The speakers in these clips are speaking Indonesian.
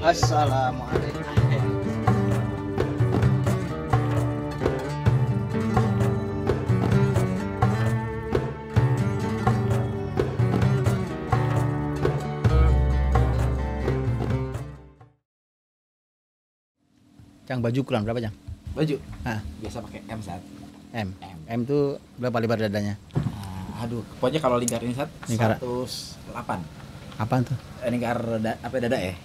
Assalamualaikum. Cang, baju ukuran berapa, Cang? Baju? Hah? Biasa pakai M saat. M tuh berapa lebar dadanya? Aduh, pokoknya kalau lingkar ini saat Lingkar. 108. Apaan tuh? Lingkar apa dada ya?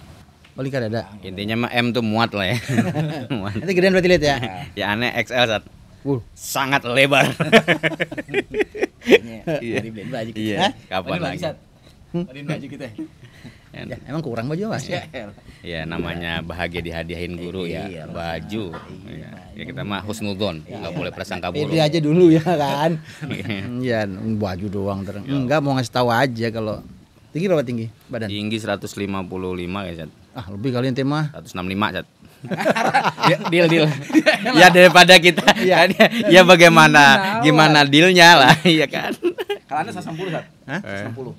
Oh, lingkar dada. Intinya mah M tuh muat lah ya. Muat. Nanti gedean berarti lihat ya. Ya aneh XL saat sangat lebar. Iya. Beliin baju kita. Iya. Hah? Kapan Beliin baju, lagi? Sat. Beliin baju kita. Ya, emang kurang baju Mas? Ya. Ya namanya bahagia dihadiahin guru ya. Iya, Baju. iya. Ya kita mah husnudzon, enggak boleh prasangka buruk. Pede aja dulu ya kan. Iya, baju doang terus. Enggak, mau ngasih tahu aja kalau tinggi berapa tinggi badan? Tinggi 155 ya, Sat. Ah, lebih kalian tema. 165, Sat. Deal. Ya daripada kita ya bagaimana gimana dealnya lah, iya kan. Kalau Anda 160 Sat. Hah? 160.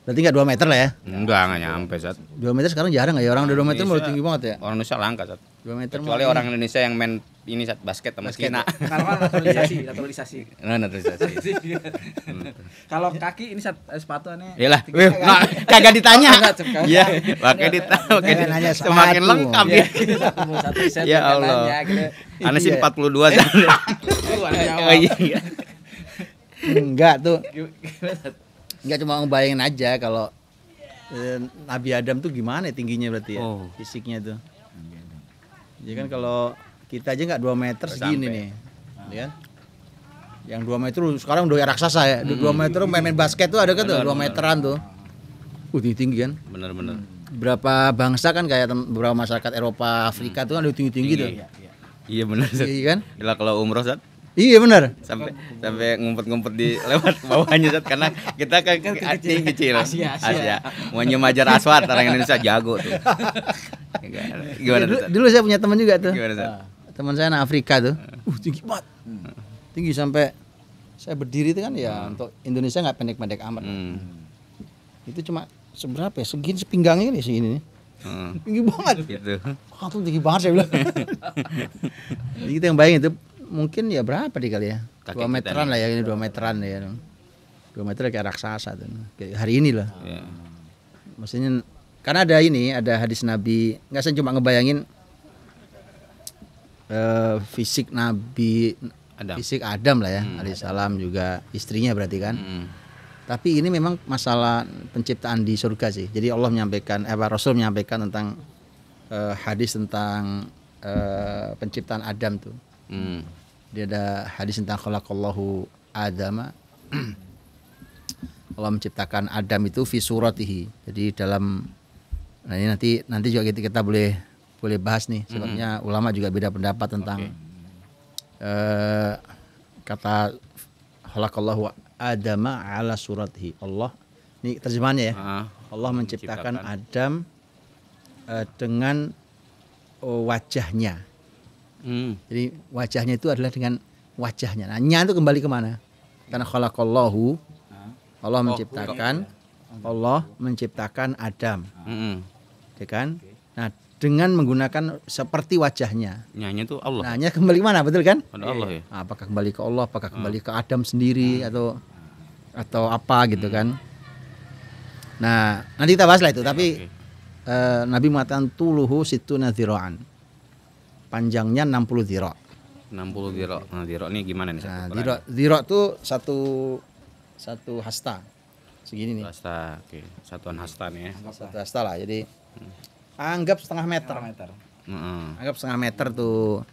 Berarti enggak 2 meter lah ya? Enggak nyampe, Sat. 2 meter sekarang jarang enggak ya? Orang udah 2 meter mau tinggi banget ya? Orang Indonesia langka, Sat. 2 meter Kecuali mah- orang Indonesia yang main ini Sat, basket sama Cina. Kalau naturalisasi. Nah, naturalisasi. Kalau kaki ini sepatu aneh. Iyalah, kagak ditanya. Iya, pakai Jangan nanya semakin sepatu. lengkap ya. Satu set Ya Allah. Aneh sih 42 Sat. Oh iya. Enggak tuh. Enggak, cuma ngebayangin aja kalau Nabi Adam tuh gimana tingginya berarti ya? Oh. Fisiknya tuh. Jadi kan kalau kita aja enggak 2 meter segini nih. Ya kan? Yang 2 meter sekarang udah raksasa ya. 2 meter main basket tuh ada kan tuh 2 meteran tuh. Tinggi kan. Bener-bener. Berapa bangsa kan kayak beberapa masyarakat Eropa, Afrika tuh kan udah tinggi-tinggi tuh. Iya bener Sat. Iya kan? Gila kalau umroh Sat, Iya benar. sampai ngumpet-ngumpet di lewat bawahnya Sat, karena kita kan kecil. Asia. Mau nyimajar aswat orang Indonesia jago tuh. Gimana tuh, Sat? Dulu saya punya teman juga tuh. Gimana Sat? Teman saya anak Afrika tuh. Tinggi banget. Tinggi sampai saya berdiri itu kan ya untuk Indonesia nggak pendek-pendek amat. Itu cuma seberapa ya? Segini sepinggangnya nih segini nih. Tinggi banget. Gitu. Wah, tuh tinggi banget saya bilang. Jadi kita yang bayangin itu mungkin ya berapa nih kali ya? Kaki 2 kita meteran nih. lah ya, ini 2 meteran ya. 2 meter kayak raksasa tuh. Kayak hari ini lah. Ya. Maksudnya karena ada ini, ada hadis Nabi. Enggak, saya cuma ngebayangin fisik Nabi Adam. fisik Adam lah ya, alaihissalam juga istrinya berarti kan. Tapi ini memang masalah penciptaan di surga sih. Jadi Allah menyampaikan, Rasul menyampaikan tentang hadis tentang penciptaan Adam tuh. Dia ada hadis tentang khalaqallahu Adama. Allah menciptakan Adam itu fi suratihi. Jadi dalam ini nanti juga kita boleh bahas nih. Sebabnya ulama juga beda pendapat tentang kata khalaqallahu Adama ala suratihi. Allah, ini terjemahannya ya. Allah menciptakan Adam dengan wajahnya. Jadi wajahnya itu adalah dengan wajahnya. Nah, nya itu kembali kemana? Karena khalaqallahu, Allah menciptakan Adam, ya kan? Nah, dengan menggunakan seperti wajahnya. Nyanyi tuh Allah. Nah, nya kembali mana, betul kan? Ada Allah ya. Nah, apakah kembali ke Allah, apakah kembali ke Adam sendiri atau apa gitu kan? Nah, nanti kita bahas lah itu. Tapi Nabi mengatakan tuluhu situna dzira'an. Panjangnya 60 dzira'. 60 dzira'. Nah, dzira' ini gimana nih? Nah, dzira' tuh satu hasta. Segini nih. Hasta, oke. Satuan hasta nih ya. Satu hasta lah. Jadi anggap setengah meter. Anggap setengah meter tuh.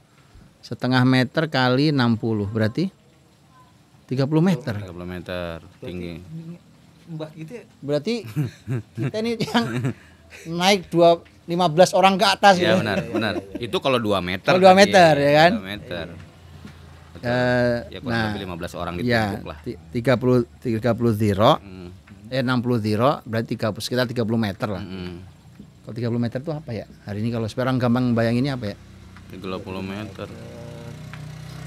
Setengah meter kali 60 berarti 30 meter. 30 meter tinggi. Mbah gitu ya. Berarti kita ini yang naik 15 orang ke atas Ya gitu. benar. Itu kalau 2 meter. Kalau 2 meter, ya kan? 2 meter. Ya kurang Nah, lebih 15 orang ya, ditumpuk lah. 30 dzira', 60 dzira' berarti sekitar 30 meter lah. Kalau 30 meter itu apa ya? Hari ini kalau sekarang gampang bayanginnya apa ya? 30 meter.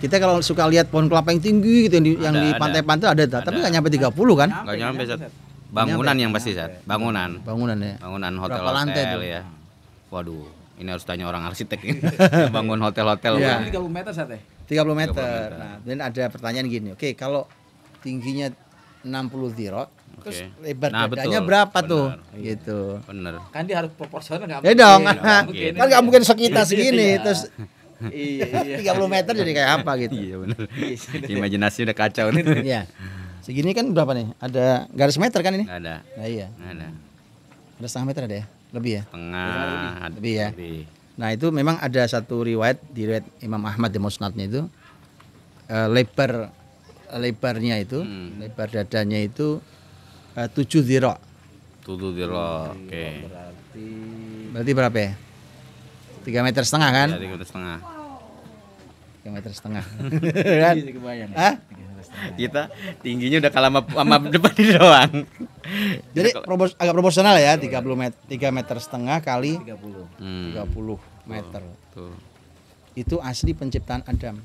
Kita kalau suka lihat pohon kelapa yang tinggi gitu yang di pantai-pantai ada, tapi nggak nyampe 30 kan? Enggak nyampe Sat. Bangunan yang pasti Sat. Bangunan Bangunan ya. Bangunan Berapa lantai hotel-hotel tuh? ya. Waduh, ini harus tanya orang arsitek ini. Bangun hotel-hotel. Iya. Ini 30 meter Sat ya? 30 meter. Nah, dan ada pertanyaan gini. Oke, kalau tingginya 60 dhira, terus lebar dadanya betul. berapa Benar. tuh? Gitu. Bener. Kan dia harus proporsional enggak Ya dong, Nggak mungkin. kan nggak mungkin sekitar segini, Iya. terus Iya. 30 meter jadi kayak apa gitu. Iya bener. Imajinasi udah kacau nih. Iya. Segini kan berapa nih? Ada garis meter kan ini? Nggak ada. Nah iya. Nggak ada. Ada setengah meter ada ya? Lebih ya? Tengah. Lebih ya? Nah itu memang ada satu riwayat di riwayat Imam Ahmad di Musnadnya itu lebarnya itu lebar dadanya itu 7 dhira. Tutup di lo. Oke. Berarti berapa ya? 3,5 meter kan? Ya, 3,5 meter. 3,5 meter kan? Kebayang. Hah? Kita tingginya udah kalah sama depan ini doang. Jadi agak proporsional ya 3 meter setengah kali 30. 30 meter. Tuh, Itu asli penciptaan Adam.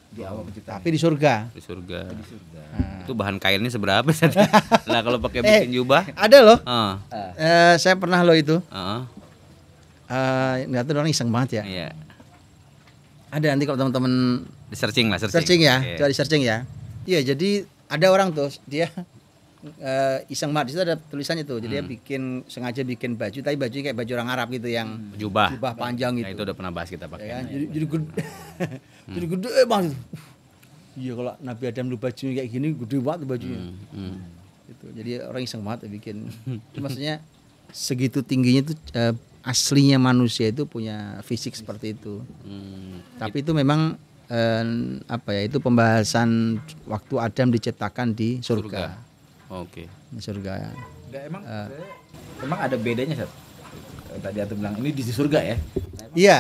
Di awal penciptaan. Tapi di surga. di surga. Nah, Itu bahan kainnya seberapa sih? Lah kalau pakai bikin jubah? ada loh. Heeh. Saya pernah loh itu. Heeh. Nggak tahu orang iseng banget ya. Iya. Ada nanti kalau teman-teman Di searching lah, searching ya, Oke. coba di searching ya. Iya, jadi ada orang tuh dia iseng banget. Di situ ada tulisannya tuh. Jadi dia sengaja bikin baju, tapi bajunya kayak baju orang Arab gitu yang Jubah. jubah panjang Nah, gitu. itu udah pernah bahas kita Ya pakai. kan? Jadi gede. Jadi gede banget. Iya, kalau Nabi Adam lu bajunya kayak gini gede banget tuh bajunya. Gitu. Jadi orang iseng banget ya bikin. Itu maksudnya segitu tingginya tuh aslinya manusia itu punya fisik seperti itu. Tapi itu memang apa ya? Itu pembahasan waktu Adam diciptakan di surga. Oke. Di surga. Enggak emang ada bedanya Sat? Tadi Antum bilang ini di surga ya.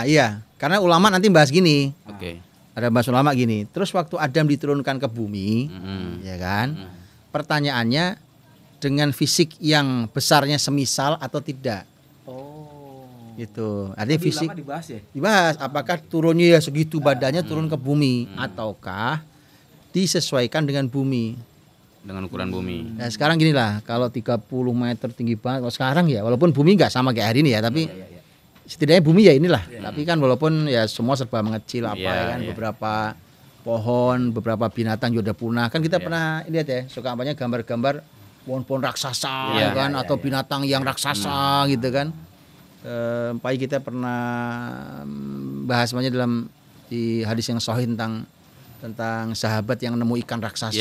Iya. Karena ulama nanti bahas gini. Oke. Ada bahas ulama gini. Terus waktu Adam diturunkan ke bumi, ya kan? Pertanyaannya dengan fisik yang besarnya semisal atau tidak? Oh. Gitu. Artinya fisik Lama dibahas ya. dibahas apakah turunnya ya segitu badannya turun ke bumi ataukah disesuaikan dengan bumi. Dengan ukuran bumi. Nah, sekarang gini lah, kalau 30 meter tinggi banget kalau sekarang ya walaupun bumi nggak sama kayak hari ini ya, tapi setidaknya bumi ya inilah. Tapi kan walaupun ya semua serba mengecil apa Iya, ya kan, iya. beberapa pohon, beberapa binatang juga udah punah. Kan kita pernah lihat ya, suka apanya gambar-gambar pohon-pohon raksasa Iya, kan atau binatang yang raksasa gitu kan. Pai kita pernah bahas semuanya dalam di hadis yang sahih tentang sahabat yang nemu ikan raksasa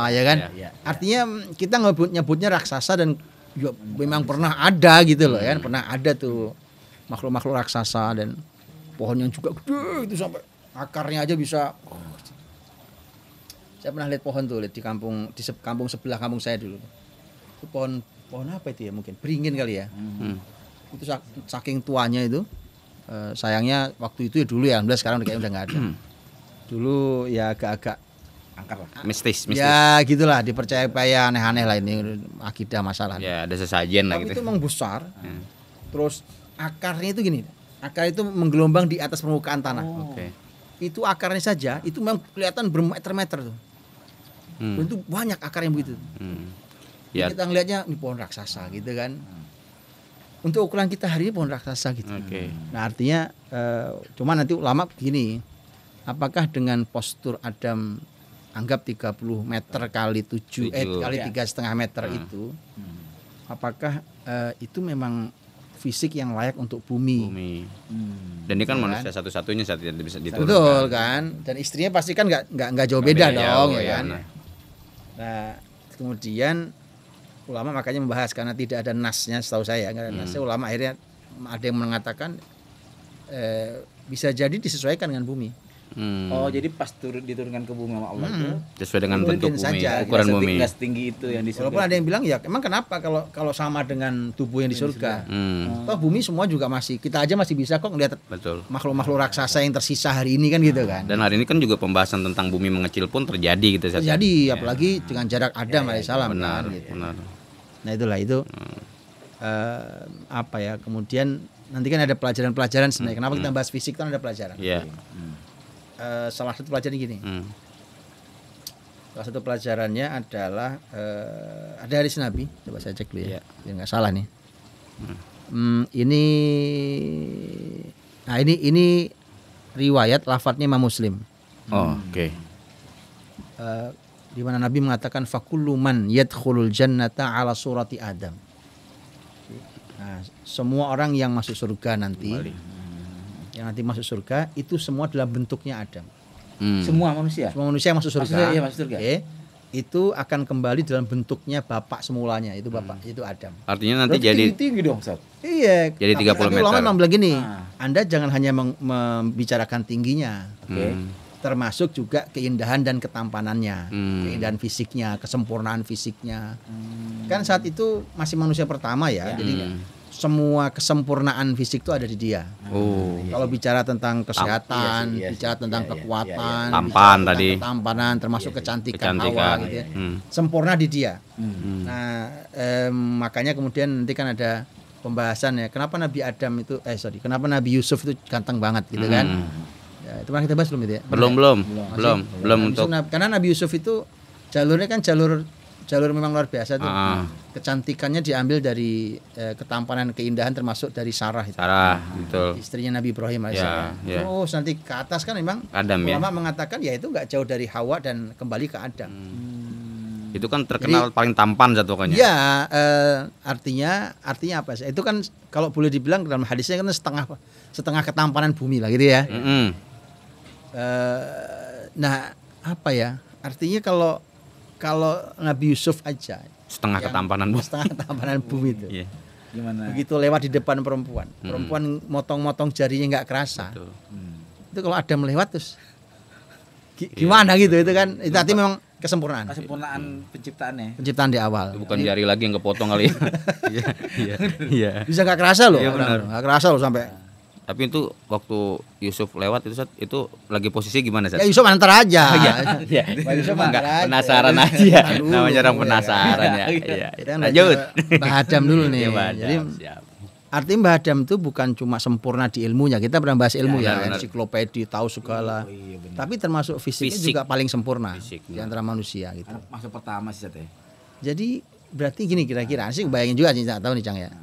ya kan. Artinya kita nyebutnya raksasa dan juga memang pernah ada gitu loh ya, pernah ada tuh makhluk-makhluk raksasa dan pohon yang juga gede itu sampai akarnya aja bisa. Saya pernah lihat pohon tuh di kampung sebelah kampung saya dulu. Itu pohon apa itu ya, mungkin beringin kali ya. Itu saking tuanya itu. Sayangnya waktu itu ya dulu ya, alhamdulillah sekarang kayaknya udah nggak ada. Dulu ya agak-agak Angkat lah. Mistis. ya gitulah, dipercaya aneh-aneh lah, ini akidah masalah. Ya ada sesajen lah Tapi gitu. itu memang besar. Terus akarnya itu gini, akar itu menggelombang di atas permukaan tanah. Oke. Itu akarnya saja itu memang kelihatan bermeter-meter tuh. Dan itu banyak akar yang begitu. Ya. Kita ngelihatnya ini pohon raksasa gitu kan. Untuk ukuran kita hari ini pohon raksasa gitu. Oke. Nah artinya cuma nanti ulama begini, apakah dengan postur Adam anggap 30 meter kali 7 kali 3,5 meter itu, apakah itu memang fisik yang layak untuk bumi? Dan ini kan Betul manusia satu-satunya saat yang bisa diturunkan. Betul kan? Dan istrinya pasti kan nggak jauh beda Beda dong, jauh, ya ya, kan? benar. Nah kemudian ulama makanya membahas karena tidak ada nasnya, setahu saya nggak ada nasnya. Ulama akhirnya ada yang mengatakan bisa jadi disesuaikan dengan bumi. Oh, jadi pas diturunkan ke bumi sama Allah itu Sesuai dengan Mungkin bentuk bumi, saja. ukuran nggak bumi. nggak setinggi itu yang di surga. Walaupun ada yang bilang ya emang kenapa kalau sama dengan tubuh yang di surga. Toh bumi semua juga kita aja masih bisa kok ngelihat Betul. makhluk-makhluk raksasa yang tersisa hari ini kan gitu kan. Dan hari ini kan juga pembahasan tentang bumi mengecil pun terjadi gitu. Zat. Terjadi apalagi dengan jarak Adam alaihissalam Benar, kan, gitu. benar. Nah itulah itu apa ya, kemudian nanti kan ada pelajaran-pelajaran sebenarnya. Kenapa kita bahas fisik kan ada pelajaran. Iya. Salah satu pelajaran gini. Salah satu pelajarannya adalah ada hadis Nabi. Coba saya cek dulu ya. Biar nggak salah nih. Ini nah ini riwayat lafadznya Imam Muslim. Oke. Di mana Nabi mengatakan fakullu man yadkhulul jannata ala surati Adam. Nah, semua orang yang masuk surga nanti, yang nanti masuk surga itu semua dalam bentuknya Adam. Semua manusia. Semua manusia yang masuk surga. Maksudnya, iya, masuk surga. Oke. Itu akan kembali dalam bentuknya bapak semulanya, itu bapak, itu Adam. Artinya nanti Berarti jadi tinggi dong, Ustaz. Iya. Jadi 30 meter. Ulama memang bilang gini, Ah. Anda jangan hanya membicarakan tingginya, termasuk juga keindahan dan ketampanannya, keindahan fisiknya, kesempurnaan fisiknya. Kan saat itu masih manusia pertama ya, jadi semua kesempurnaan fisik itu ada di dia. Kalau bicara tentang kesehatan, Iya sih, bicara tentang iya, kekuatan, iya. Tampan bicara tentang tadi. ketampanan, termasuk kecantikan Kecantikan. Hawa gitu ya. Sempurna di dia. Nah, makanya kemudian nanti kan ada pembahasan ya, kenapa Nabi Adam itu kenapa Nabi Yusuf itu ganteng banget gitu kan? Ya, itu pernah kita bahas belum itu ya? belum untuk Karena Nabi Yusuf itu jalurnya kan jalur memang luar biasa tuh. Kecantikannya diambil dari ketampanan, keindahan, termasuk dari Sarah itu. Sarah, betul. Istrinya Nabi Ibrahim alaihissalam. Ya. Terus nanti ke atas kan memang Adam ya. ulama mengatakan ya itu nggak jauh dari Hawa dan kembali ke Adam. Itu kan terkenal paling tampan satu pokoknya. Ya, artinya apa sih? Itu kan kalau boleh dibilang dalam hadisnya kan setengah ketampanan bumi lah gitu ya. Nah, apa ya? Artinya kalau Nabi Yusuf aja Setengah ketampanan bos. setengah ketampanan bumi itu. Iya. Gimana? Begitu lewat di depan perempuan motong-motong jarinya nggak kerasa. Betul. Itu kalau ada melewat terus gimana gitu itu kan? Itu artinya memang kesempurnaan. Kesempurnaan penciptaannya. Penciptaan di awal. Itu bukan jari lagi yang kepotong kali ya. Iya. Bisa nggak kerasa loh. Iya, benar. Nggak kerasa loh sampai. Tapi itu waktu Yusuf lewat itu lagi posisi gimana, Sat? Ya Yusuf antar aja. Iya. Pak Yusuf Enggak antar aja. penasaran aja. Dulu, Namanya orang ya penasaran kan? ya. Iya. Kita kan Lanjut. Mbah Adam dulu nih. Iya, Mbah Adam, Jadi siap. artinya Mbah Adam itu bukan cuma sempurna di ilmunya. Kita pernah bahas ilmu ya, benar. ensiklopedi, tahu segala. Iya, benar. Tapi termasuk fisiknya Fisik. juga paling sempurna Fisik, di antara manusia gitu. Anak masa pertama sih, Ustaz ya. Jadi berarti gini kira-kira sih bayangin juga sih, nggak tahu nih Cang ya.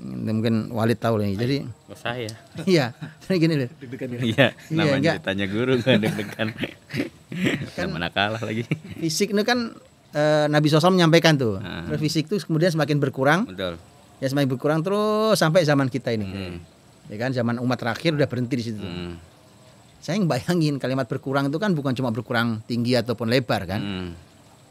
Mungkin Walid tahu nih. Jadi Oh, saya. iya, jadi gini loh. Iya, namanya enggak. ditanya guru kan deg-degan. Kan mana kalah lagi. Fisik itu kan Nabi SAW menyampaikan tuh. Terus fisik itu kemudian semakin berkurang, Betul. ya semakin berkurang terus sampai zaman kita ini. Ya kan zaman umat terakhir udah berhenti di situ. Saya bayangin kalimat berkurang itu kan bukan cuma berkurang tinggi ataupun lebar kan.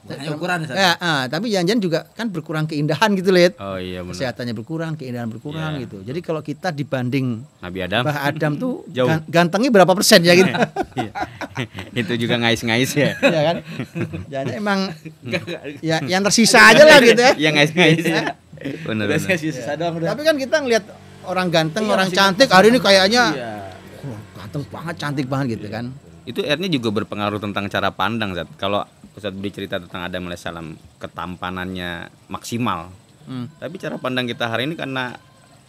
Hanya ukuran, Ustaz. Tapi jangan-jangan juga kan berkurang keindahan gitu lihat. Oh iya benar. Kesehatannya berkurang, keindahan berkurang Iya. gitu. Jadi kalau kita dibanding Nabi Adam. Mbah Adam tuh Jauh. gantengnya berapa persen ya gitu. Iya. Itu juga ngais-ngais ya. Ya kan. Jadi emang ya yang tersisa aja lah gitu ya. Iya ngais-ngais ya. Benar. Udah benar. sisa doang udah. Tapi kan kita ngelihat orang ganteng, Iya, orang masih cantik ganteng. hari ini kayaknya Iya. ganteng banget, cantik banget gitu kan. Itu artinya juga berpengaruh tentang cara pandang, Zat. Kalau Ustaz beri cerita tentang Adam alaihissalam, ketampanannya maksimal. Tapi cara pandang kita hari ini karena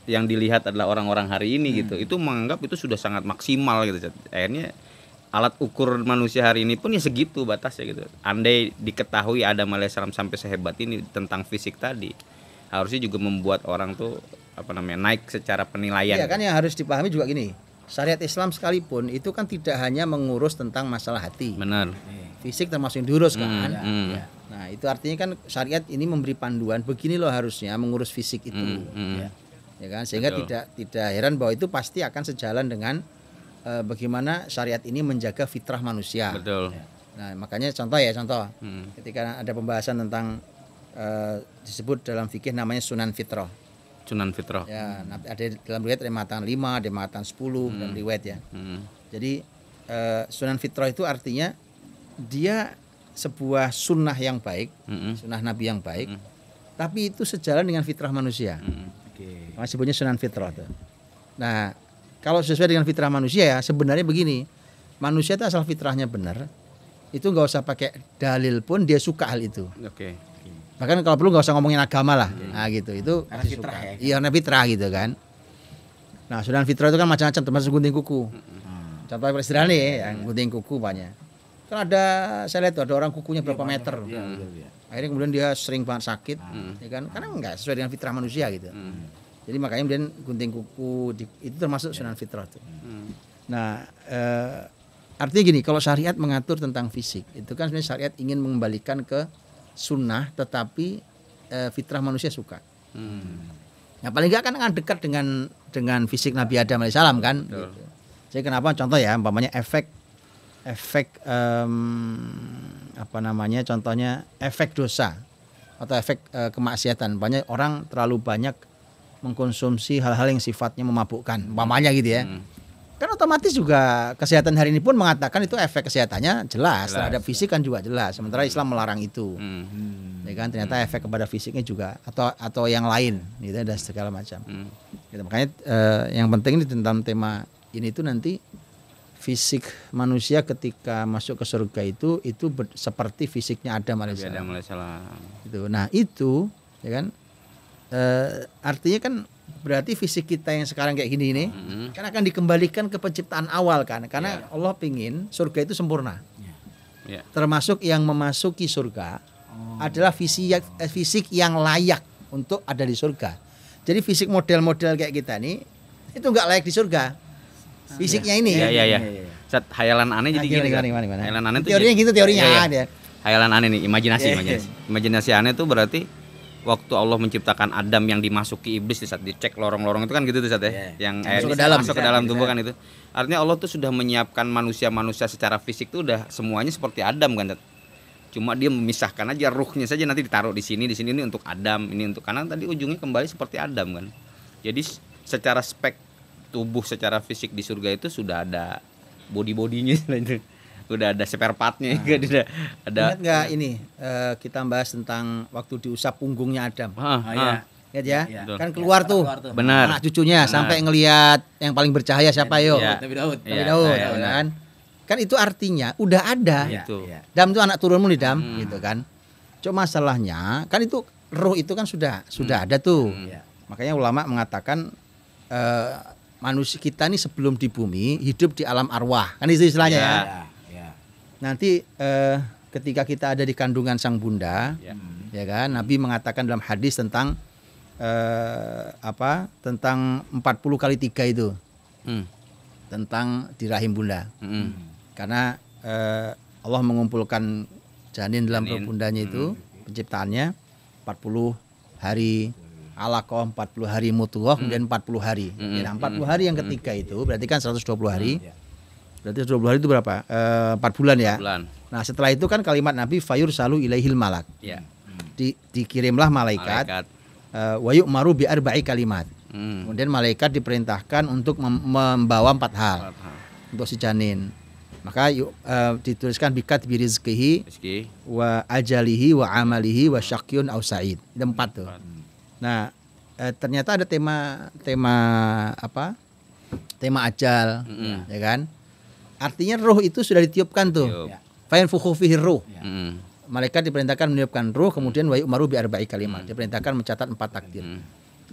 yang dilihat adalah orang-orang hari ini gitu, itu menganggap itu sudah sangat maksimal gitu, Zat. Akhirnya alat ukur manusia hari ini pun ya segitu batasnya gitu. Andai diketahui Adam alaihissalam sampai sehebat ini tentang fisik tadi, harusnya juga membuat orang tuh naik secara penilaian. Iya kan yang harus dipahami juga gini. Syariat Islam sekalipun itu kan tidak hanya mengurus tentang masalah hati. Benar. Fisik termasuk yang diurus kan. Ya. Nah, itu artinya kan syariat ini memberi panduan begini loh harusnya mengurus fisik itu. Ya kan? Sehingga Betul. tidak heran bahwa itu pasti akan sejalan dengan bagaimana syariat ini menjaga fitrah manusia. Betul. Nah, makanya contoh ketika ada pembahasan tentang disebut dalam fikih namanya sunan fitrah. Sunan fitrah. Ya, ada dalam riwayat ada mengatakan 5, ada mengatakan 10 dalam riwayat ya. Jadi sunan fitrah itu artinya dia sebuah sunnah yang baik, sunnah Nabi yang baik, tapi itu sejalan dengan fitrah manusia. Oke. Makanya sebutnya sunan fitrah tuh. Nah, kalau sesuai dengan fitrah manusia ya sebenarnya begini, manusia itu asal fitrahnya benar, itu nggak usah pakai dalil pun dia suka hal itu. Oke. Bahkan kalau perlu nggak usah ngomongin agama lah, nah gitu itu Karena pasti fitrah suka. ya. Iya, karena fitrah gitu kan. Nah, sunan fitrah itu kan macam-macam termasuk gunting kuku. Contohnya istilah nih, yang gunting kuku banyak. Kan ada saya lihat tuh ada orang kukunya berapa meter. Iya. Akhirnya kemudian dia sering banget sakit, ya kan? Karena enggak sesuai dengan fitrah manusia gitu. Jadi makanya kemudian gunting kuku itu termasuk sunan fitrah tuh. Nah, artinya gini, kalau syariat mengatur tentang fisik, itu kan sebenarnya syariat ingin mengembalikan ke sunnah, tetapi fitrah manusia suka. Nah, paling enggak kan akan dekat dengan fisik Nabi Adam alaihissalam kan. Gitu. Jadi kenapa? Contoh ya, umpamanya efek contohnya efek dosa atau efek kemaksiatan. Banyak orang terlalu banyak mengkonsumsi hal-hal yang sifatnya memabukkan, umpamanya gitu ya. Kan otomatis juga kesehatan hari ini pun mengatakan itu efek kesehatannya jelas. Terhadap fisik kan juga jelas. Sementara Islam melarang itu. Ya kan, ternyata efek kepada fisiknya juga atau yang lain gitu, ada segala macam. Gitu. Makanya yang penting ini tentang tema ini itu nanti fisik manusia ketika masuk ke surga itu seperti fisiknya Adam alaihissalam. Gitu. Nah itu ya kan artinya kan berarti fisik kita yang sekarang kayak gini ini kan akan dikembalikan ke penciptaan awal kan, karena Allah pingin surga itu sempurna. Termasuk yang memasuki surga adalah fisik yang layak untuk ada di surga. Jadi fisik model-model kayak kita nih itu nggak layak di surga. Fisiknya ini. Iya. Saat hayalan aneh jadi gini. Gimana? Hayalan aneh teorinya gitu teorinya. Iya. Hayalan aneh nih, imajinasi aneh tuh berarti waktu Allah menciptakan Adam yang dimasuki iblis saat dicek lorong-lorong itu kan gitu tuh Sat ya. Yang masuk ke dalam tubuh kan itu. Artinya Allah tuh sudah menyiapkan manusia-manusia secara fisik tuh udah semuanya seperti Adam kan Sat. Cuma dia memisahkan aja ruhnya saja, nanti ditaruh di sini ini untuk Adam, ini untuk, karena tadi ujungnya kembali seperti Adam kan. Jadi secara spek tubuh secara fisik di surga itu sudah ada body-bodinya itu. Udah ada spare partnya ada. Ingat nggak ini kita bahas tentang waktu diusap punggungnya Adam. Ingat ya? Kan keluar tuh. Benar. Anak cucunya sampai ngelihat yang paling bercahaya siapa yo? Nabi Daud. Kan? Kan itu artinya udah ada. Dam itu anak turunmu nih Dam, gitu kan. Cuma masalahnya kan itu roh itu kan sudah ada tuh. Makanya ulama mengatakan manusia kita nih sebelum di bumi hidup di alam arwah. Kan itu istilahnya ya. Nanti ketika kita ada di kandungan sang bunda, ya kan, Nabi mengatakan dalam hadis tentang tentang 40 kali 3 itu, tentang di rahim bunda, karena Allah mengumpulkan janin dalam perut bundanya itu, penciptaannya 40 hari alaqah, 40 hari mudghah, kemudian 40 hari. Nah, 40 hari yang ketiga itu berarti kan 120 hari. Berarti 120 hari itu berapa? 4 bulan ya. Nah, setelah itu kan kalimat Nabi fayur salu ilaihil malak. Dikirimlah malaikat. Wa yu'maru bi arba'i kalimat. Kemudian malaikat diperintahkan untuk membawa 4 hal untuk si janin. Maka dituliskan bikat bi rizqihi wa ajalihi wa amalihi wa syakyun au sa'id. Ada 4 tuh. Nah, ternyata ada tema ajal, ya kan? Artinya roh itu sudah ditiupkan tuh. Fa yanfukhu fihi ruh. Malaikat diperintahkan meniupkan roh, kemudian wa yu'maru bi arba'i kalimat. Diperintahkan mencatat 4 takdir.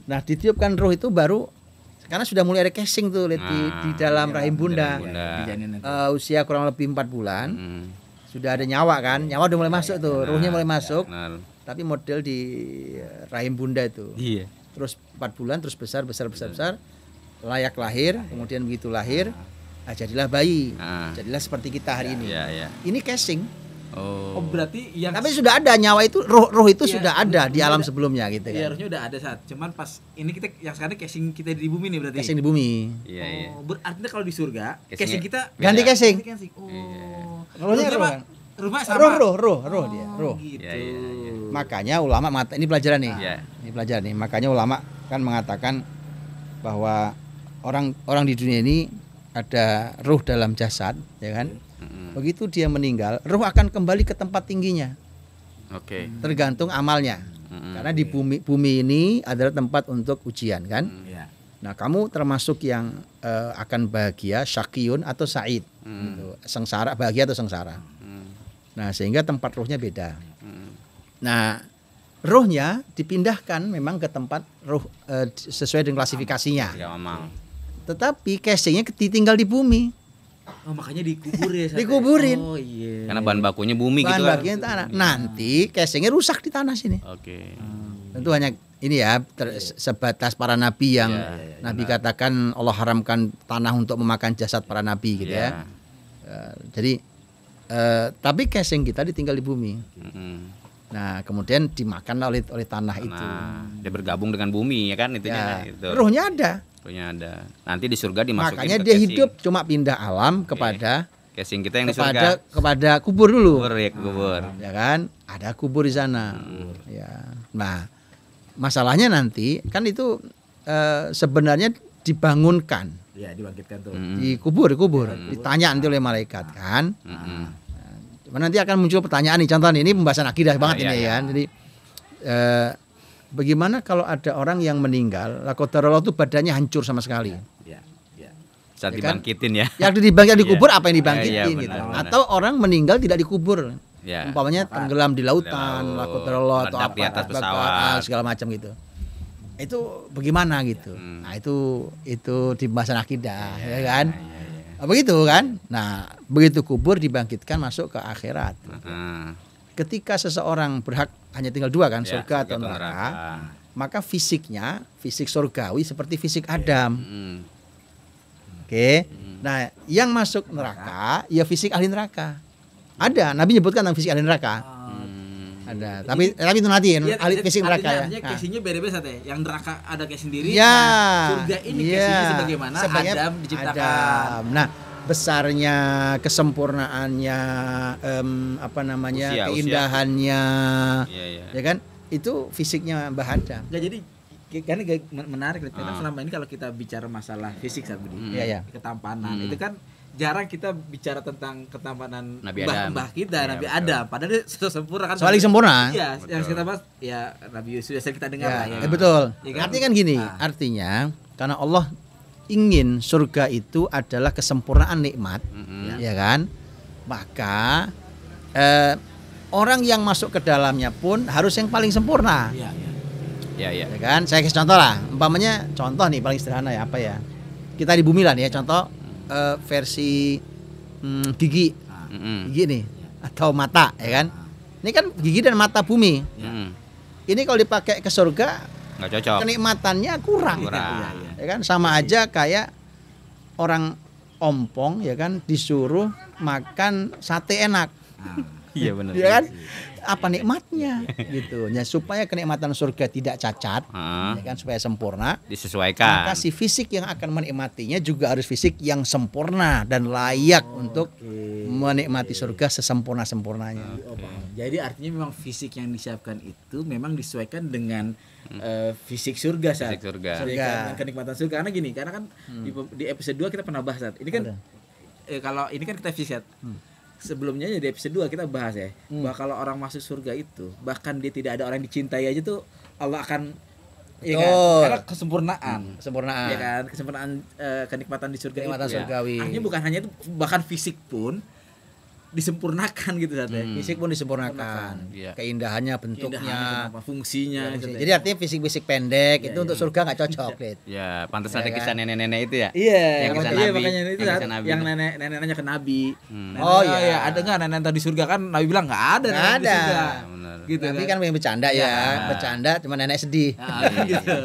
Nah, ditiupkan roh itu baru karena sudah mulai ada casing tuh di dalam rahim bunda. Usia kurang lebih 4 bulan. Sudah ada nyawa kan? Nyawa udah mulai masuk tuh, ruhnya mulai masuk. Tapi model di rahim bunda itu. Terus 4 bulan terus besar layak lahir, kemudian begitu lahir jadilah bayi, jadilah seperti kita hari ini. Ini casing. Oh berarti yang tapi sudah ada nyawa itu, roh itu sudah ada di alam sebelumnya gitu kan. Rohnya udah ada saat. Cuman pas ini kita yang sekarang casing kita di bumi nih berarti. Casing di bumi. Artinya kalau di surga casing kita ganti casing. Rohnya roh. Rumah sama. Roh dia. Gitu. Makanya ulama ini pelajaran nih. Ini pelajaran nih. Makanya ulama kan mengatakan bahwa orang di dunia ini ada ruh dalam jasad, ya kan? Begitu dia meninggal, ruh akan kembali ke tempat tingginya. Tergantung amalnya. Karena di bumi ini adalah tempat untuk ujian kan? Nah, kamu termasuk yang akan bahagia, syakiyun atau sa'id. Gitu. Sengsara, bahagia atau sengsara. Nah, sehingga tempat ruhnya beda. Nah, ruhnya dipindahkan memang ke tempat ruh sesuai dengan klasifikasinya. Tetapi casingnya ditinggal di bumi. Oh, makanya dikubur ya. Dikuburin. Oh iya. Karena bahan bakunya bumi gitu kan. Bahan bakunya tanah. Nanti casingnya rusak di tanah sini. Tentu hanya ini ya sebatas para nabi yang nabi katakan Allah haramkan tanah untuk memakan jasad para nabi gitu ya. Jadi tapi casing kita ditinggal di bumi. Nah, kemudian dimakan oleh tanah itu. Dia bergabung dengan bumi ya kan itunya itu. Ruhnya ada. Ruhnya ada. Nanti di surga dimasukin. Makanya ke dia casing. hidup cuma pindah alam kepada casing kita yang di surga. Kepada kubur dulu. Kubur ya, kubur. Ya kan? Ada kubur di sana. Ya. Nah, masalahnya nanti kan itu sebenarnya dibangunkan. Ya, dibangkitkan tuh. Dikubur. Ditanya nanti oleh malaikat kan. Nanti akan muncul pertanyaan nih, contoh ini pembahasan akidah banget ini kan. Jadi bagaimana kalau ada orang yang meninggal, qadarullah itu badannya hancur sama sekali. Saat dibangkitin ya. Yang dibangkit dikubur apa yang dibangkitin benar, gitu. benar. Atau orang meninggal tidak dikubur. Ya. Umpamanya tenggelam di lautan, qadarullah atau meledak di atas pesawat. segala macam gitu. Itu bagaimana gitu. Nah, itu di pembahasan akidah ya kan. Begitu kan? Nah, begitu kubur dibangkitkan masuk ke akhirat. Ketika seseorang berhak hanya tinggal dua kan, surga atau neraka, maka fisiknya, fisik surgawi seperti fisik Adam. Oke. Nah, yang masuk neraka ya fisik ahli neraka. Ada, Nabi nyebutkan tentang fisik ahli neraka. Ada, tapi itu nanti ahli fisik neraka ya. Artinya casingnya beda-beda ya. Yang neraka ada case sendiri. Ya, surga ini casingnya sebagaimana Adam diciptakan. Adam. Nah, besarnya, kesempurnaannya, keindahannya, ya kan? Itu fisiknya Mbah Adam. Nggak, jadi karena menarik karena selama ini kalau kita bicara masalah fisik saat begini, ketampanan itu kan jarang kita bicara tentang ketampanan mbah kita, Nabi Adam. Padahal dia sempurna kan. Soalnya sempurna. Iya, yang kita bahas ya Nabi Yusuf sudah kita dengar lah ya. Betul. Ya kan? Artinya kan gini, artinya karena Allah ingin surga itu adalah kesempurnaan nikmat, ya kan? Maka orang yang masuk ke dalamnya pun harus yang paling sempurna. Ya kan? Saya kasih contoh lah. Umpamanya contoh nih paling sederhana ya, apa ya? Kita di bumi lah nih ya, contoh versi gigi nih atau mata ya kan. Ini kan gigi dan mata bumi. Ini kalau dipakai ke surga nggak cocok, kenikmatannya kurang. Ya kan, sama aja kayak orang ompong ya kan disuruh makan sate enak. Iya benar. Ya kan? Apa nikmatnya gitu. Ya, supaya kenikmatan surga tidak cacat, ya kan, supaya sempurna, disesuaikan. Maka si fisik yang akan menikmatinya juga harus fisik yang sempurna dan layak untuk menikmati surga sesempurna-sempurnanya. Jadi artinya memang fisik yang disiapkan itu memang disesuaikan dengan fisik surga saat. Fisik surga. Dengan kenikmatan surga. Karena gini, karena kan di episode 2 kita pernah bahas saat. Ini kan kalau ini kan kita fisik. Sebelumnya di episode 2 kita bahas ya, bahwa kalau orang masuk surga itu bahkan dia tidak ada orang yang dicintai aja tuh Allah akan ya kan? Karena kesempurnaan ya kan, kesempurnaan kenikmatan di surga kenikmatan itu surgawi. Ya. Artinya bukan hanya itu, bahkan fisik pun disempurnakan gitu saatnya. Fisik pun disempurnakan. Keindahannya, bentuknya, fungsinya. Jadi artinya fisik-fisik pendek itu untuk surga nggak cocok, Dit. Ya, pantas ada kisah nenek-nenek itu ya. Iya, yang kisah Nabi. Makanya itu yang nenek nanya ke Nabi. Iya, ada nggak nenek di surga kan? Nabi bilang nggak ada. Nggak ada. Gitu Nabi kan yang bercanda ya, bercanda cuma nenek sedih. Gitu.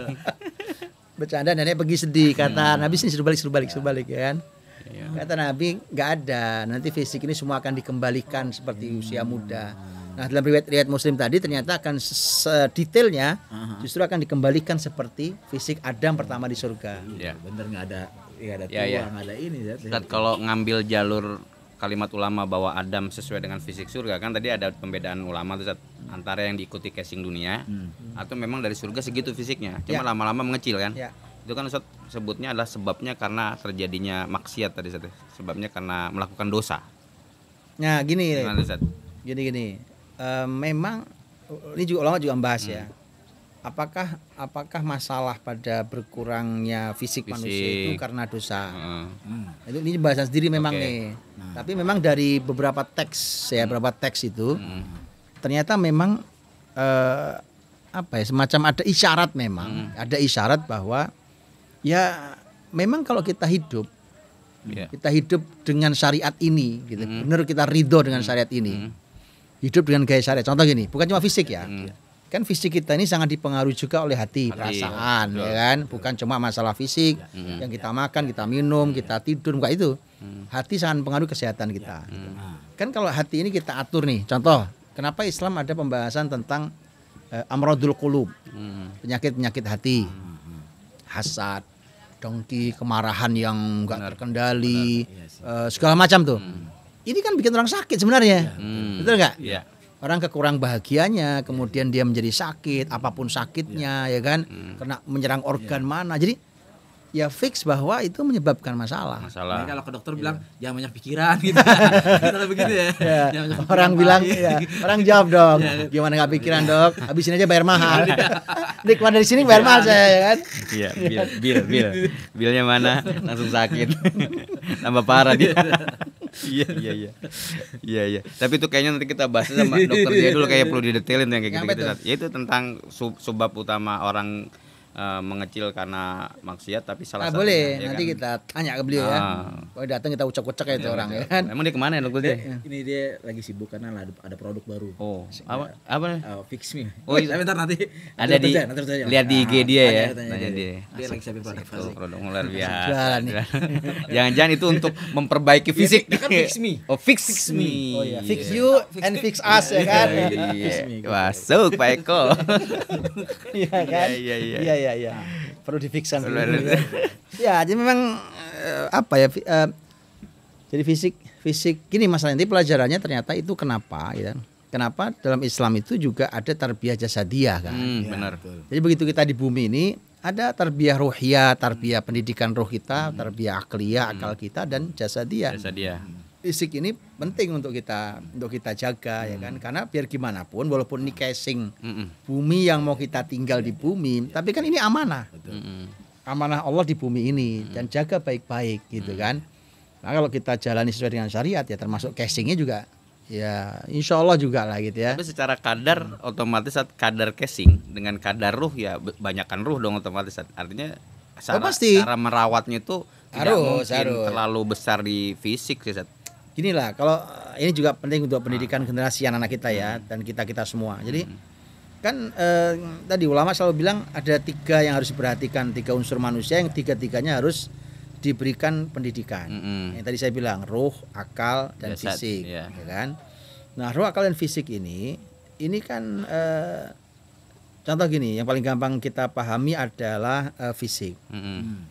Bercanda nenek pergi sedih, kata Nabi sini suruh balik ya kan. Kata Nabi nggak ada, nanti fisik ini semua akan dikembalikan seperti usia muda. Nah, dalam riwayat Muslim tadi ternyata akan sedetailnya justru akan dikembalikan seperti fisik Adam pertama di surga. Bener, nggak ada tua, nggak ada ini. Ustaz, kalau ngambil jalur kalimat ulama bahwa Adam sesuai dengan fisik surga, kan tadi ada pembedaan ulama tuh, Ustaz, antara yang diikuti casing dunia atau memang dari surga segitu fisiknya, cuma lama-lama mengecil kan. Itu kan Ustaz sebutnya adalah sebabnya karena terjadinya maksiat tadi Ustaz. Sebabnya karena melakukan dosa. Nah, gini. Gimana, Ustaz? Gini. Memang ini juga ulama juga membahas ya. Apakah masalah pada berkurangnya fisik manusia itu karena dosa? Ini bahasan sendiri memang nih. Tapi memang dari beberapa teks ya, beberapa teks itu ternyata memang semacam ada isyarat memang, ada isyarat bahwa ya memang kalau kita hidup dengan syariat ini gitu. Benar kita ridho dengan syariat ini. Hidup dengan gaya syariat. Contoh gini, bukan cuma fisik ya. kan fisik kita ini sangat dipengaruhi juga oleh hati, perasaan, ya kan? Bukan cuma masalah fisik yang kita makan, kita minum, kita tidur, bukan itu. Hati sangat mempengaruhi kesehatan kita. Kan kalau hati ini kita atur nih, contoh, kenapa Islam ada pembahasan tentang amradul qulub, penyakit-penyakit hati, hasad, dengki, kemarahan yang enggak terkendali, segala macam tuh. Ini kan bikin orang sakit sebenarnya, betul nggak? Iya. Orang kekurang bahagianya, kemudian dia menjadi sakit, apapun sakitnya, ya kan, kena menyerang organ mana. Jadi ya fix bahwa itu menyebabkan masalah. Nah, kalau ke dokter bilang jangan banyak pikiran gitu. Kalau begitu ya. Orang bilang, ya, orang jawab dong, gimana nggak pikiran dok? Habisin aja bayar mahal. Nih keluar dari sini bayar mahal saya, ya kan? Iya, bilnya mana? Langsung sakit, tambah parah dia. Iya. Tapi itu kayaknya nanti kita bahas sama dokter dia dulu, kayak perlu didetailin yang kayak gitu. Ya itu tentang sebab utama orang mengecil karena maksiat, tapi salah satunya. Boleh, ya nanti kan? kita tanya ke beliau ya. Kalau datang kita ucap-ucap kayak itu orang ya kan. Emang dia kemana ya dokter dia? Ini dia lagi sibuk karena ada produk baru. Oh, apa? Fix Me. Oh, Tapi ntar nanti ada di lihat di IG dia ya. Tanya dia. Dia lagi siapin produk baru. Produk luar biasa. Jualan nih. Jangan-jangan itu untuk memperbaiki fisik. Dia kan Fix Me. Oh, fix me. Oh ya, fix you and fix us ya kan. Iya. Masuk Pak Eko. Iya kan? Iya. Perlu difiksan dulu. Ya, jadi memang apa ya? Jadi fisik gini masalahnya. Nanti pelajarannya ternyata itu kenapa, ya? Kenapa dalam Islam itu juga ada tarbiyah jasadiyah kan? Benar. Jadi begitu kita di bumi ini ada tarbiyah ruhiyah, tarbiyah pendidikan roh kita, tarbiyah akliyah, akal kita, dan jasadiyah. Fisik ini penting untuk kita jaga ya kan, karena biar gimana pun walaupun ini casing bumi yang mau kita tinggal di bumi, tapi kan ini amanah, amanah Allah di bumi ini, dan jaga baik-baik gitu kan. Nah kalau kita jalani sesuai dengan syariat ya termasuk casingnya juga ya insya Allah juga lah gitu ya. Tapi secara kadar otomatis kadar casing dengan kadar ruh ya banyakkan ruh dong otomatis. Artinya cara merawatnya itu tidak mungkin terlalu besar di fisik sih. Gini lah, kalau ini juga penting untuk pendidikan generasi anak-anak kita ya, dan kita semua. Jadi kan tadi ulama selalu bilang ada 3 yang harus diperhatikan, 3 unsur manusia yang 3-tiganya harus diberikan pendidikan. Yang tadi saya bilang ruh, akal, dan fisik, ya kan. Nah ruh, akal, dan fisik ini kan contoh gini, yang paling gampang kita pahami adalah fisik.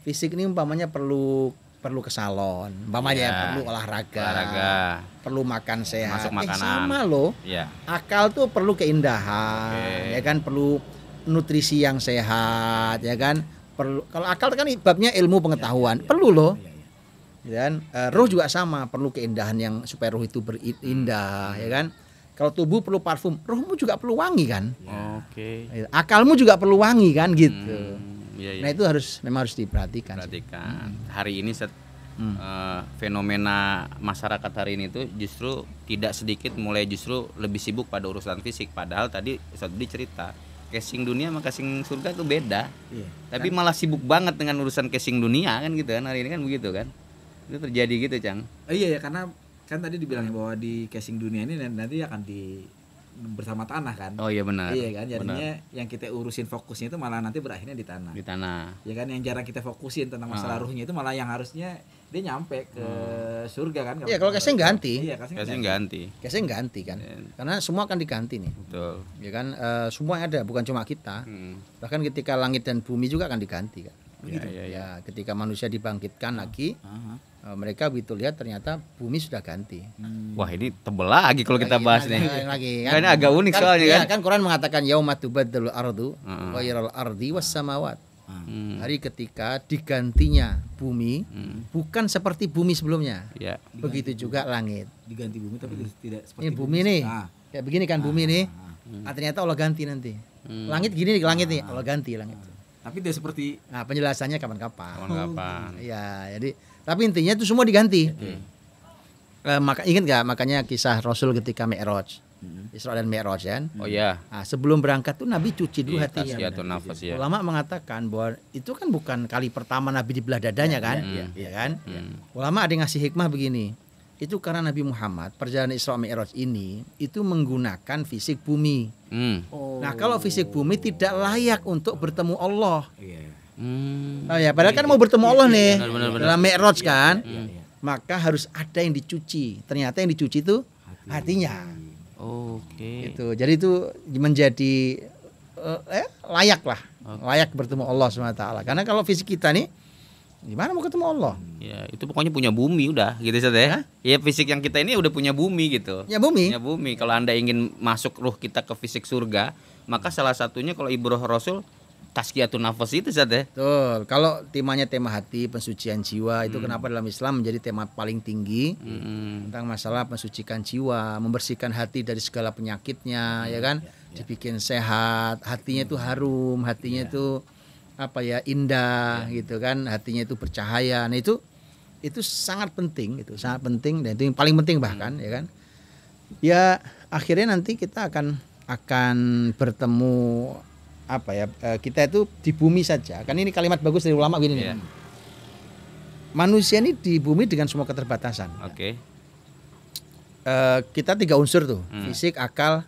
Fisik ini umpamanya perlu ke salon, perlu olahraga, perlu makan sehat. Sama loh. Akal tuh perlu keindahan, ya kan, perlu nutrisi yang sehat, ya kan. Perlu, kalau akal kan babnya ilmu pengetahuan, perlu loh. Dan roh juga sama, perlu keindahan yang supaya roh itu berindah, ya kan. Kalau tubuh perlu parfum, rohmu juga perlu wangi kan. Akalmu juga perlu wangi kan gitu. Nah itu memang harus diperhatikan. Hari ini fenomena masyarakat hari ini itu justru tidak sedikit mulai justru lebih sibuk pada urusan fisik. Padahal tadi Ustadz Budi cerita casing dunia sama casing surga itu beda. Tapi malah sibuk banget dengan urusan casing dunia kan gitu kan, hari ini kan begitu kan. Itu terjadi gitu Cang. Iya karena kan tadi dibilang bahwa di casing dunia ini nanti akan bersama tanah kan. Oh iya benar. Iya kan, jadinya yang kita urusin fokusnya itu malah nanti berakhirnya di tanah. Ya kan, yang jarang kita fokusin tentang masalah ruhnya itu malah yang harusnya dia nyampe ke surga kan. Iya, kalau casing ganti. Iya, casing ganti. Casing ganti kan. Karena semua akan diganti nih. Betul. Ya kan, semua ada, bukan cuma kita. Bahkan ketika langit dan bumi juga akan diganti kan. Ya, ketika manusia dibangkitkan lagi, mereka begitu lihat ternyata bumi sudah ganti. Wah ini tebel lagi kalau kita bahas nih. Kan agak unik soalnya kan. Kan Quran mengatakan yauma tubaddalul ardu ghairal ardi was samawat. Hari ketika digantinya bumi, bukan seperti bumi sebelumnya. Begitu juga langit. Diganti bumi tapi tidak seperti ini bumi nih. Kayak begini kan bumi nih. Ternyata Allah ganti nanti. Langit gini nih, langit nih, Allah ganti langit. Tapi dia seperti penjelasannya kapan-kapan. Iya, jadi tapi intinya itu semua diganti. Ingat nggak makanya kisah Rasul ketika Mi'raj, Isra dan Mi'raj kan? Oh iya. Nah, sebelum berangkat tuh Nabi cuci dulu hatinya. Ulama mengatakan bahwa itu kan bukan kali pertama Nabi dibelah dadanya kan? Iya kan? Ulama ada yang ngasih hikmah begini. Itu karena Nabi Muhammad perjalanan Isra Mi'raj ini itu menggunakan fisik bumi. Oh. Nah, kalau fisik bumi tidak layak untuk bertemu Allah. Iya. Oh ya, padahal kan mau bertemu Allah nih benar. dalam Mi'raj kan. Iya. Maka harus ada yang dicuci. Ternyata yang dicuci itu hatinya. Oke. Gitu. Jadi itu menjadi layak lah. Layak bertemu Allah SWT. Karena kalau fisik kita nih gimana mau ketemu Allah? Ya, itu pokoknya punya bumi udah gitu Ustaz ya. Ya fisik yang kita ini udah punya bumi gitu. Ya bumi. Punya bumi. Kalau Anda ingin masuk ruh kita ke fisik surga, maka salah satunya kalau Ibu Roh Rasul tazkiyatun nafas itu Ustaz ya. Betul. Kalau temanya tema hati, pensucian jiwa, itu kenapa dalam Islam menjadi tema paling tinggi tentang masalah mensucikan jiwa, membersihkan hati dari segala penyakitnya, ya kan? Dibikin sehat, hatinya itu harum, hatinya itu indah gitu kan, hatinya itu bercahaya. Nah itu sangat penting, sangat penting, dan itu yang paling penting bahkan, ya kan? Ya akhirnya nanti kita akan bertemu kita itu di bumi saja. Kan ini kalimat bagus dari ulama gini nih. Manusia ini di bumi dengan semua keterbatasan. Oke. Kita 3 unsur tuh, fisik, akal,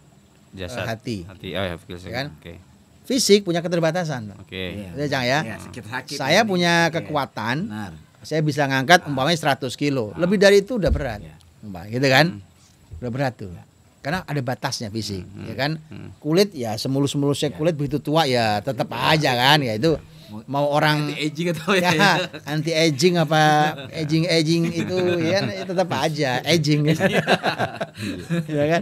Jasad. hati. Oh ya, Ya kan? Oke. Fisik punya keterbatasan. Oke. Ya, Jang ya. Iya, sakit. Saya punya kekuatan. Benar. Saya bisa ngangkat umpamanya 100 kilo. Lebih dari itu udah berat. Gitu kan? Udah berat tuh. Karena ada batasnya fisik, ya kan? Kulit ya semulus-mulusnya kulit begitu tua ya tetap aja kan, ya itu mau orang Anti aging atau ya anti aging apa aging itu ya tetap aja aging ya kan?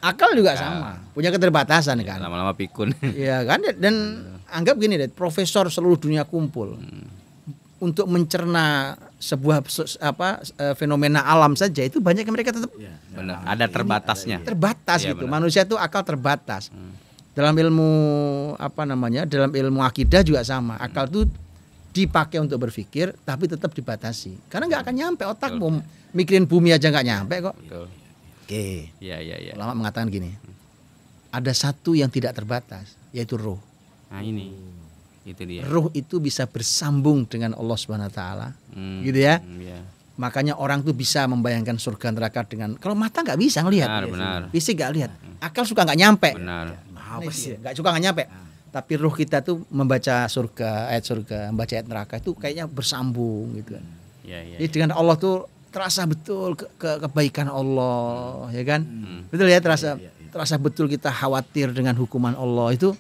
Akal juga sama, punya keterbatasan kan. Lama-lama pikun. Iya kan, dan anggap gini deh, profesor seluruh dunia kumpul untuk mencerna sebuah fenomena alam saja itu banyak yang mereka tetap Benar, ada terbatasnya. terbatas Iya, gitu. benar. Manusia itu akal terbatas. Dalam ilmu dalam ilmu akidah juga sama. Akal itu dipakai untuk berpikir tapi tetap dibatasi. Karena nggak akan nyampe otakmu, mikirin bumi aja nggak nyampe kok. Betul. Oke. Iya. Ulama mengatakan gini. Ada satu yang tidak terbatas, yaitu roh. Nah ini, itu dia. Roh itu bisa bersambung dengan Allah Subhanahu wa taala. Gitu ya. Iya. Makanya orang tuh bisa membayangkan surga neraka dengan, kalau mata nggak bisa ngelihat. Benar. Fisik nggak lihat. Akal suka nggak nyampe. Benar. Apa sih? Nggak suka nggak nyampe. Tapi roh kita tuh membaca ayat surga, membaca ayat neraka itu kayaknya bersambung gitu kan. Iya. Jadi dengan Allah tuh terasa betul kebaikan Allah, ya kan? Betul ya, terasa betul kita khawatir dengan hukuman Allah itu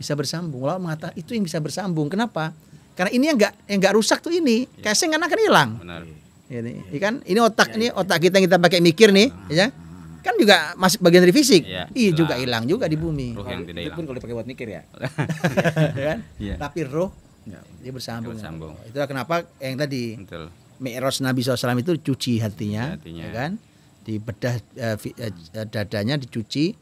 bisa bersambung. Allah mengatakan itu yang bisa bersambung. Kenapa? Karena ini yang nggak rusak tuh ini. Casing kan akan hilang. Benar. Ini kan ini otak kita yang kita pakai mikir nih, ya. Kan juga masih bagian dari fisik. Iya, Juga hilang juga di bumi. Ruh yang tidak Itu hilang. pun kalau dipakai buat mikir ya. Ya kan? Iya. Tapi roh dia bersambung. Bersambung. Itulah kenapa yang tadi Betul. Mi'raj Nabi SAW itu cuci hatinya, Hatinya. ya kan? Dibedah dadanya dicuci.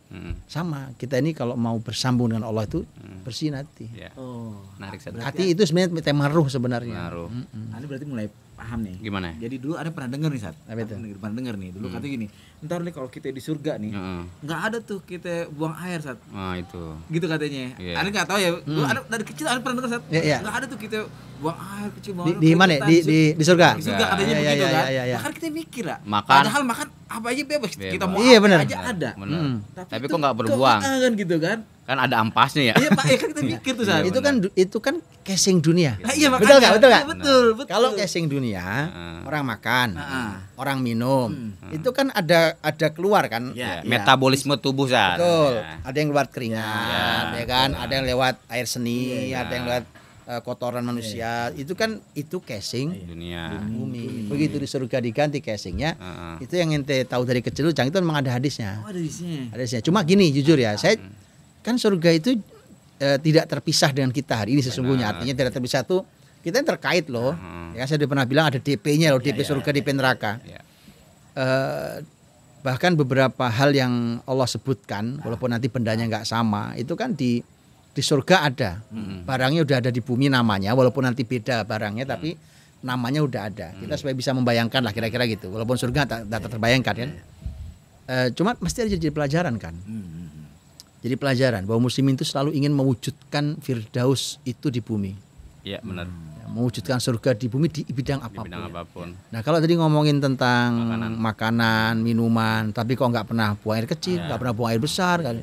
Sama kita ini kalau mau bersambung dengan Allah itu bersihin hati. Ya. Oh. Menarik Ustaz. Hati itu sebenarnya tema ruh sebenarnya. Pengaruh. Ini berarti mulai paham nih. Gimana? Jadi dulu ada pernah dengar nih Sat. Apa itu? Pernah dengar nih. Dulu katanya gini, ntar nih kalau kita di surga nih, Heeh. nggak ada tuh kita buang air Sat. Nah, itu. Gitu katanya. Iya. Ana nggak tahu ya. Dulu ada dari kecil ana pernah dengar Sat. Iya. Nggak ada tuh kita buang air kecil buang air. Di mana ya? Di surga. Di surga katanya Iya, begitu iya, kan. iya, iya. Bahkan kita mikir lah. Makan. Padahal makan apa aja bebas. Kita mau Iya, apa benar. aja ada. Benar. Tapi itu kok nggak berbuang? kan gitu kan. Kan ada ampasnya ya. Iya Pak, ya kan kita mikir tuh Sat. Itu kan casing dunia. Nah, iya Betul nggak? makanya. Betul nggak? Iya, betul. Kalau casing dunia, orang makan, orang minum, itu kan ada keluar kan? Iya. Metabolisme tubuh Ustaz. Betul. Ya. Ada yang lewat keringat, ya kan? Ada yang lewat air seni, ada yang lewat kotoran manusia. Itu kan casing Dunia. bumi. Begitu di surga diganti casingnya. Heeh. Itu yang ente tahu dari kecil, Jang, itu memang ada hadisnya. Oh, ada di sini. Hadisnya. Cuma gini, jujur ya, saya kan surga itu tidak terpisah dengan kita hari ini sesungguhnya. Artinya tidak terpisah tuh kita yang terkait loh. Ya, saya sudah pernah bilang ada DP-nya loh, DP surga, DP neraka. Ya. Bahkan beberapa hal yang Allah sebutkan, walaupun nanti bendanya nggak sama, itu kan di surga ada. Barangnya udah ada di bumi namanya, walaupun nanti beda barangnya, tapi namanya udah ada. Kita supaya bisa membayangkan lah kira-kira gitu. Walaupun surga tak terbayangkan kan. Cuma mesti ada jadi pelajaran kan. Jadi pelajaran bahwa muslimin itu selalu ingin mewujudkan firdaus itu di bumi. Iya, benar. Ya, mewujudkan surga di bumi di bidang Di apapun. bidang apapun. Nah kalau tadi ngomongin tentang makanan, minuman, tapi kok nggak pernah buang air kecil, nggak pernah buang air besar kan?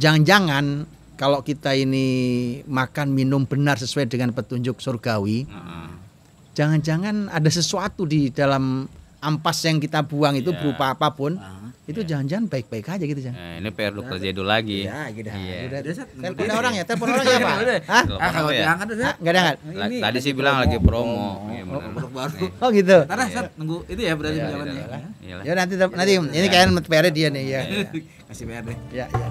Jangan-jangan kalau kita ini makan minum benar sesuai dengan petunjuk surgawi, jangan-jangan ada sesuatu di dalam ampas yang kita buang itu berupa apapun, itu jangan-jangan baik-baik aja gitu Jang. Ini PR dokter Jadul lagi. Ya, gitu. Iya. Telepon orang ya, telepon orang ya Pak? Hah? Telepon Kalau apa ya? diangkat udah. Nggak ada nggak? Tadi sih bilang lagi promo. Iya, benar. Produk baru. Oh gitu. Ntar Sat, nunggu itu ya berarti jawabannya. Iyalah. Ya nanti ini kayaknya PR dia nih ya. Kasih PR deh. Ya, ya.